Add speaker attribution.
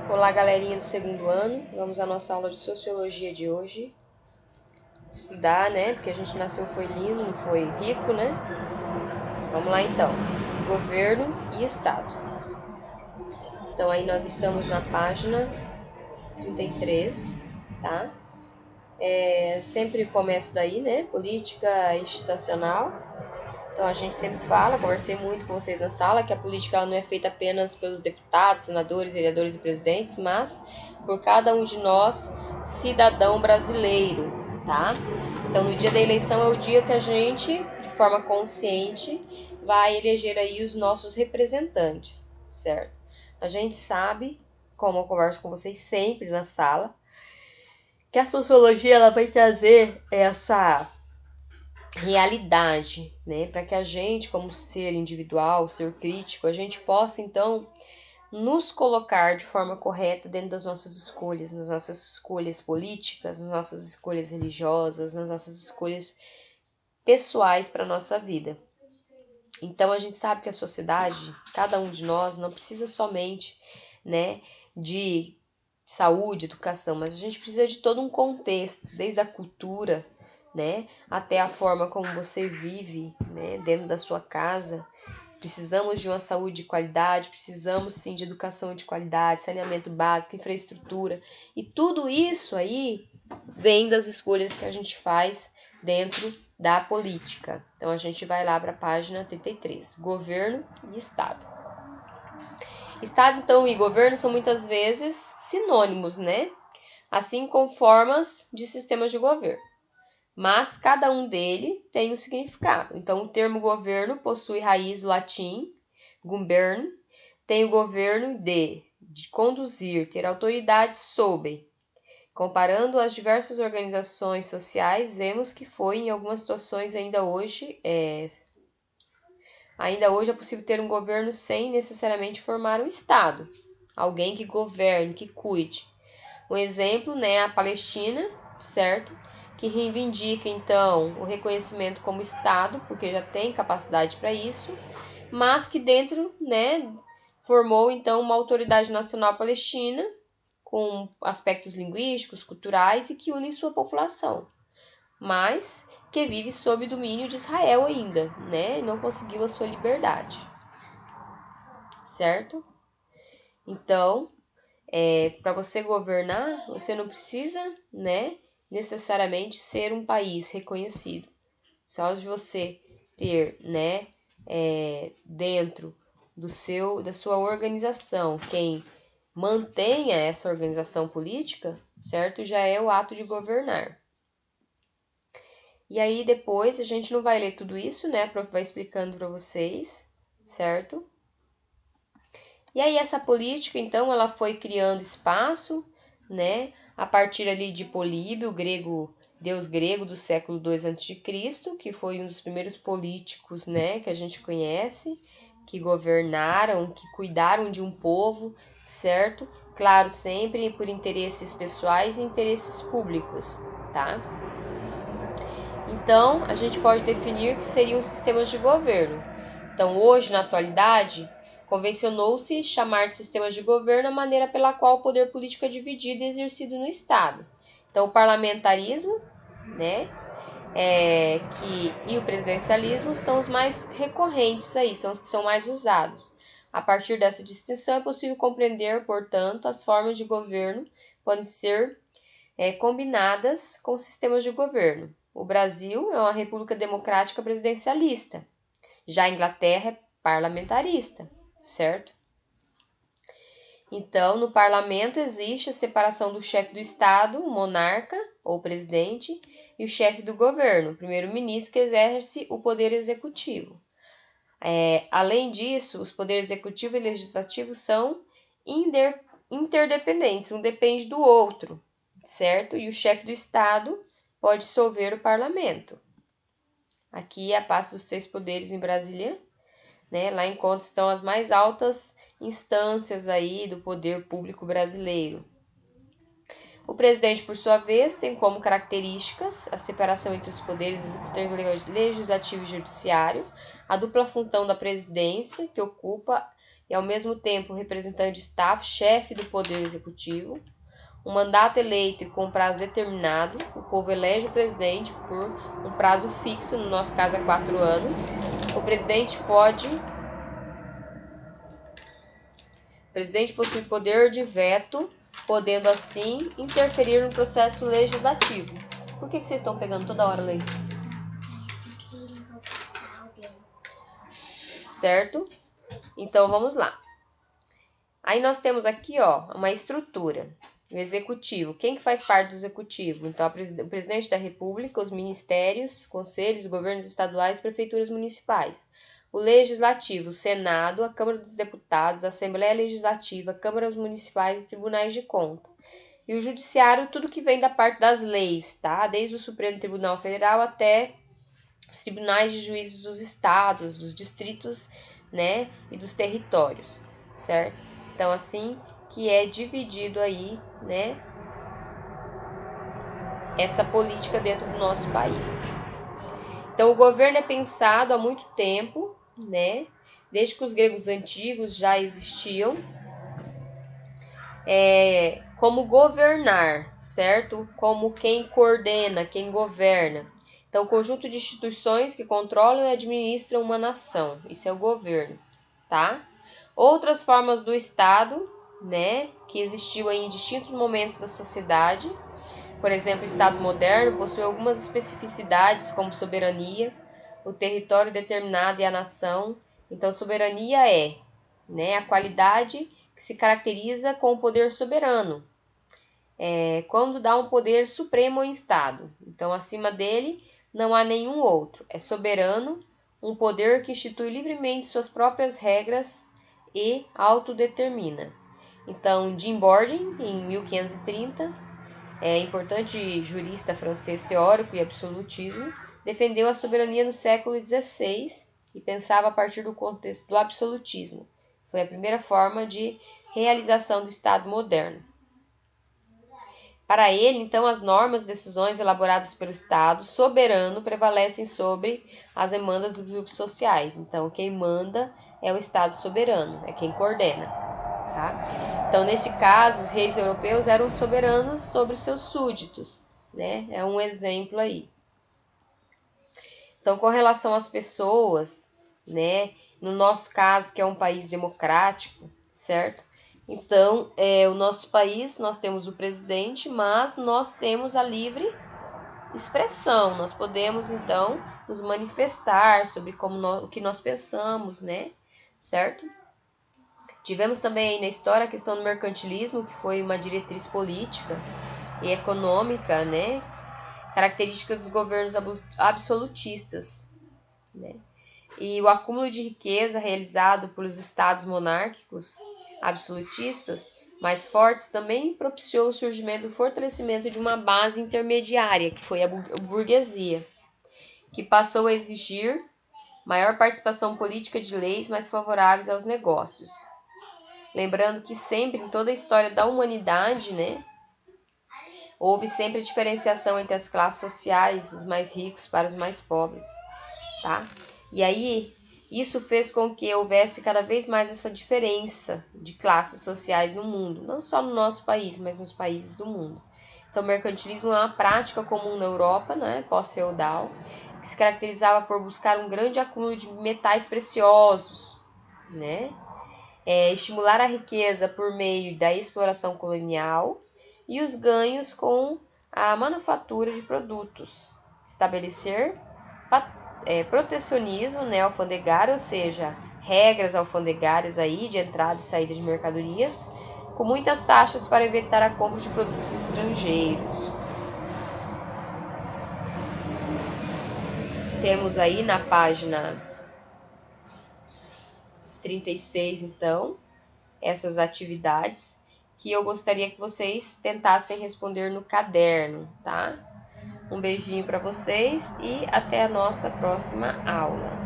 Speaker 1: Olá, galerinha do segundo ano. Vamos à nossa aula de sociologia de hoje. Estudar, né? Porque a gente nasceu foi lindo, não foi rico, né? Vamos lá então. Governo e Estado. Então aí nós estamos na página 33, tá? Eu sempre começo daí, né? Política institucional. Então a gente sempre fala, conversei muito com vocês na sala, que a política ela não é feita apenas pelos deputados, senadores, vereadores e presidentes, mas por cada um de nós, cidadão brasileiro, tá? Então no dia da eleição é o dia que a gente, de forma consciente, vai eleger aí os nossos representantes, certo? A gente sabe, como eu converso com vocês sempre na sala, que a sociologia ela vai trazer essa realidade, né? Para que a gente, como ser individual, ser crítico, a gente possa então nos colocar de forma correta dentro das nossas escolhas, nas nossas escolhas políticas, nas nossas escolhas religiosas, nas nossas escolhas pessoais para a nossa vida. Então a gente sabe que a sociedade, cada um de nós, não precisa somente, né, de saúde, educação, mas a gente precisa de todo um contexto, desde a cultura, né, até a forma como você vive, né, dentro da sua casa. Precisamos de uma saúde de qualidade, precisamos sim de educação de qualidade, saneamento básico, infraestrutura, e tudo isso aí vem das escolhas que a gente faz dentro da política. Então a gente vai lá para a página 33, governo e Estado. Estado, então, e governo são muitas vezes sinônimos, né? Assim como formas de sistemas de governo. Mas cada um dele tem um significado. Então, o termo governo possui raiz latim, gubern, tem o governo de conduzir, ter autoridade sobre. Comparando as diversas organizações sociais, vemos que foi em algumas situações ainda hoje é possível ter um governo sem necessariamente formar um Estado. Alguém que governe, que cuide. Um exemplo, né, a Palestina, certo? Que reivindica, então, o reconhecimento como Estado, porque já tem capacidade para isso, mas que dentro, né, formou, então, uma autoridade nacional palestina, com aspectos linguísticos, culturais e que une sua população, mas que vive sob domínio de Israel ainda, né? E não conseguiu a sua liberdade, certo? Então, para você governar, você não precisa, né, necessariamente ser um país reconhecido. Só de você ter, né, dentro da sua organização, quem mantenha essa organização política, certo? Já é o ato de governar. E aí depois a gente não vai ler tudo isso, né? A prof vai explicando para vocês, certo? E aí essa política, então, ela foi criando espaço, né? A partir ali de Políbio, deus grego do século II a.C., que foi um dos primeiros políticos, né, que a gente conhece, que governaram, que cuidaram de um povo, certo? Claro, sempre por interesses pessoais e interesses públicos, tá? Então, a gente pode definir que seriam sistemas de governo. Então, hoje, na atualidade, convencionou-se chamar de sistemas de governo a maneira pela qual o poder político é dividido e exercido no Estado. Então, o parlamentarismo, né, e o presidencialismo são os mais recorrentes aí, são os que são mais usados. A partir dessa distinção é possível compreender, portanto, as formas de governo podem ser combinadas com sistemas de governo. O Brasil é uma república democrática presidencialista. Já a Inglaterra é parlamentarista, certo? Então, no parlamento existe a separação do chefe do Estado, o monarca ou presidente, e o chefe do governo, o primeiro-ministro, que exerce o poder executivo. Além disso, os poderes executivo e legislativo são interdependentes, um depende do outro, certo? E o chefe do Estado pode dissolver o parlamento. Aqui é a Praça dos Três Poderes em Brasília, né? Lá estão as mais altas instâncias aí do poder público brasileiro. O presidente, por sua vez, tem como características a separação entre os poderes executivo, legislativo e judiciário, a dupla função da presidência, que ocupa e, ao mesmo tempo, representante de Estado, chefe do Poder Executivo. Um mandato eleito e com prazo determinado, o povo elege o presidente por um prazo fixo, no nosso caso é 4 anos. O presidente possui poder de veto, podendo assim interferir no processo legislativo. Por que vocês estão pegando toda hora, Leite? Certo? Então vamos lá. Aí nós temos aqui, uma estrutura. O executivo. Quem que faz parte do executivo? Então, o presidente da República, os ministérios, conselhos, governos estaduais, prefeituras municipais. O legislativo, o Senado, a Câmara dos Deputados, a Assembleia Legislativa, câmaras municipais e tribunais de conta. E o judiciário, tudo que vem da parte das leis, tá? Desde o Supremo Tribunal Federal até os tribunais de juízes dos estados, dos distritos, né? E dos territórios, certo? Então, assim que é dividido aí, né, essa política dentro do nosso país. Então, o governo é pensado há muito tempo, né, desde que os gregos antigos já existiam, como governar, certo? Como quem coordena, quem governa. Então, o conjunto de instituições que controlam e administram uma nação, isso é o governo, tá? Outras formas do Estado, né, que existiu em distintos momentos da sociedade. Por exemplo, o Estado moderno possui algumas especificidades, como soberania, o território determinado e a nação. Então, soberania é, né, a qualidade que se caracteriza com o poder soberano. Quando dá um poder supremo ao Estado. Então, acima dele não há nenhum outro. É soberano, um poder que institui livremente suas próprias regras e autodetermina. Então, Jim Borden, em 1530, importante jurista francês teórico e absolutismo, defendeu a soberania no século XVI e pensava a partir do contexto do absolutismo. Foi a primeira forma de realização do Estado moderno. Para ele, então, as normas e decisões elaboradas pelo Estado soberano prevalecem sobre as demandas dos grupos sociais. Então, quem manda é o Estado soberano, é quem coordena. Tá? Então, neste caso, os reis europeus eram soberanos sobre os seus súditos. Né? É um exemplo aí. Então, com relação às pessoas, né? No nosso caso, que é um país democrático, certo? Então, o nosso país, nós temos o presidente, mas nós temos a livre expressão. Nós podemos, então, nos manifestar sobre o que nós pensamos, né? Certo? Tivemos também aí na história a questão do mercantilismo, que foi uma diretriz política e econômica, né? Característica dos governos absolutistas, né? E o acúmulo de riqueza realizado pelos estados monárquicos absolutistas mais fortes também propiciou o surgimento e o fortalecimento de uma base intermediária, que foi a burguesia, que passou a exigir maior participação política de leis mais favoráveis aos negócios. Lembrando que sempre, em toda a história da humanidade, né, houve sempre diferenciação entre as classes sociais, os mais ricos para os mais pobres, tá? E aí, isso fez com que houvesse cada vez mais essa diferença de classes sociais no mundo, não só no nosso país, mas nos países do mundo. Então, o mercantilismo é uma prática comum na Europa, né, pós-feudal, que se caracterizava por buscar um grande acúmulo de metais preciosos, né, estimular a riqueza por meio da exploração colonial e os ganhos com a manufatura de produtos, estabelecer protecionismo, né, alfandegário, ou seja, regras alfandegárias aí de entrada e saída de mercadorias, com muitas taxas para evitar a compra de produtos estrangeiros. Temos aí na página 36, então, essas atividades que eu gostaria que vocês tentassem responder no caderno, tá? Um beijinho para vocês e até a nossa próxima aula.